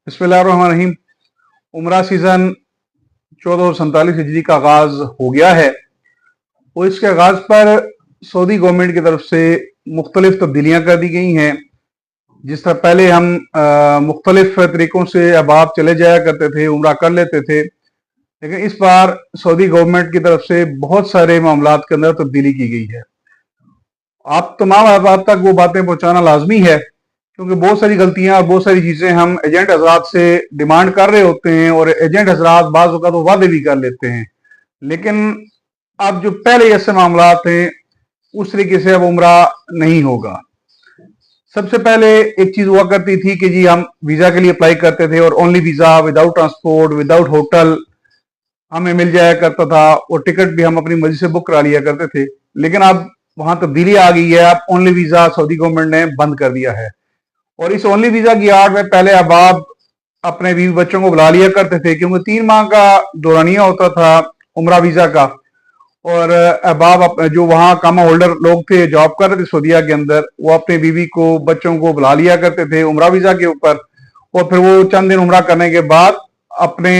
बिस्मिल्लाहिर्रहमानिर्रहीम। उम्रा सीजन 1447 हिजरी का आगाज हो गया है और इसके आगाज पर सऊदी गवर्नमेंट की तरफ से मुख्तलिफ तब्दीलियां कर दी गई हैं। जिस तरह पहले हम मुख्तलिफ तरीकों से अहबाब चले जाया करते थे, उम्रा कर लेते थे, लेकिन इस बार सऊदी गवर्नमेंट की तरफ से बहुत सारे मामलात के अंदर तब्दीली की गई है। आप तमाम अहबाब तक वो बातें पहुंचाना लाजमी है, क्योंकि बहुत सारी गलतियां और बहुत सारी चीजें हम एजेंट हजरात से डिमांड कर रहे होते हैं और एजेंट हजरात बाज़ औक़ात तो वादे भी कर लेते हैं, लेकिन अब जो पहले ऐसे मामलात हैं उस तरीके से अब उम्रा नहीं होगा। सबसे पहले एक चीज हुआ करती थी कि जी हम वीजा के लिए अप्लाई करते थे और only visa without transport without hotel हमें मिल जाया करता था और टिकट भी हम अपनी मर्जी से बुक करा लिया करते थे। लेकिन अब वहां तब्दीली आ गई है। अब ओनली वीजा सऊदी गवर्नमेंट ने बंद कर दिया है और इस ओनली वीजा की आड़ में पहले अहबाब अपने बीवी बच्चों को बुला लिया करते थे, क्योंकि 3 माह का दौरानिया होता था उम्रा वीजा का। और अहबाब जो वहां कामा होल्डर लोग थे, जॉब कर रहे थे सऊदीया के अंदर, वो अपने बीवी को बच्चों को बुला लिया करते थे उम्रा वीजा के ऊपर और फिर वो चंद दिन उम्रा करने के बाद अपने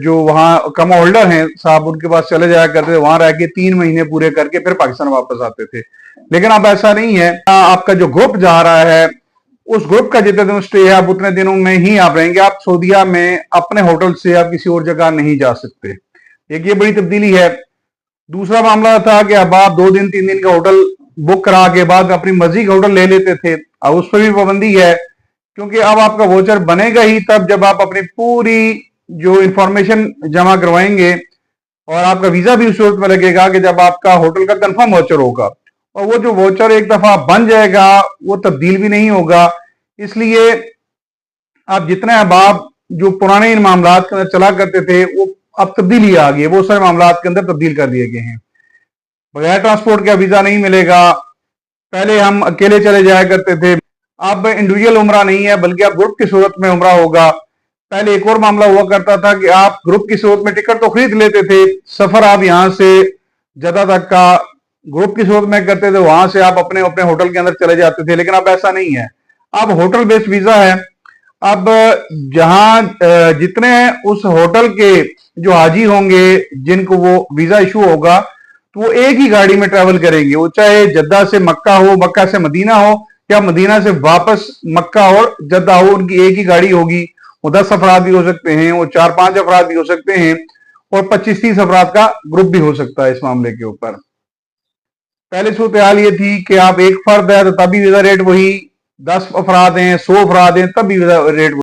जो वहां कामा होल्डर हैं साहब उनके पास चले जाया करते थे। वहां रह के 3 महीने पूरे करके फिर पाकिस्तान वापस आते थे। लेकिन अब ऐसा नहीं है। आपका जो ग्रुप जा रहा है उस ग्रुप का जितने दिन स्टे है आप उतने दिनों में ही आप रहेंगे। आप सऊदीया में अपने होटल से आप किसी और जगह नहीं जा सकते। एक ये बड़ी तब्दीली है। दूसरा मामला था कि अब आप 2 दिन 3 दिन का होटल बुक करा के बाद अपनी मर्जी का होटल ले लेते थे। अब उस पर भी पाबंदी है, क्योंकि अब आपका वोचर बनेगा ही तब जब आप अपनी पूरी जो इंफॉर्मेशन जमा करवाएंगे और आपका वीजा भी उस सूरत में लगेगा कि जब आपका होटल का कंफर्म वोचर होगा। और वो जो वोचर एक दफा बन जाएगा वो तब्दील भी नहीं होगा। इसलिए आप जितने अहबाब जो पुराने इन मामलात के अंदर चला करते थे वो अब तब्दीली आ गई है। वो सारे मामलात के अंदर तब्दील कर दिए गए हैं। बगैर ट्रांसपोर्ट का वीजा नहीं मिलेगा। पहले हम अकेले चले जाया करते थे, अब इंडिविजुअल उम्रा नहीं है बल्कि अब ग्रुप की सूरत में उम्रा होगा। पहले एक और मामला हुआ करता था कि आप ग्रुप की सूरत में टिकट तो खरीद लेते थे, सफर आप यहां से जद्दा तक का ग्रुप की सूरत में करते थे, वहां से आप अपने अपने होटल के अंदर चले जाते थे। लेकिन अब ऐसा नहीं है। अब होटल बेस्ड वीजा है। अब जहां जितने उस होटल के जो हाजी होंगे जिनको वो वीजा इशू होगा तो वो एक ही गाड़ी में ट्रेवल करेंगे। वो चाहे जद्दा से मक्का हो, मक्का से मदीना हो, या मदीना से वापस मक्का और जद्दा हो, उनकी एक ही गाड़ी होगी। वो 10 अफराद भी हो सकते हैं, वो 4-5 अफराद भी हो सकते हैं और 25-30 अफराद का ग्रुप भी हो सकता है। इस मामले के ऊपर पहले सूरत हाल ये थी कि आप एक फर्द है तो तभी वीजा रेट वही, 10 अफराद हैं, 100 अफराद हैं, तब भी वीजा रेट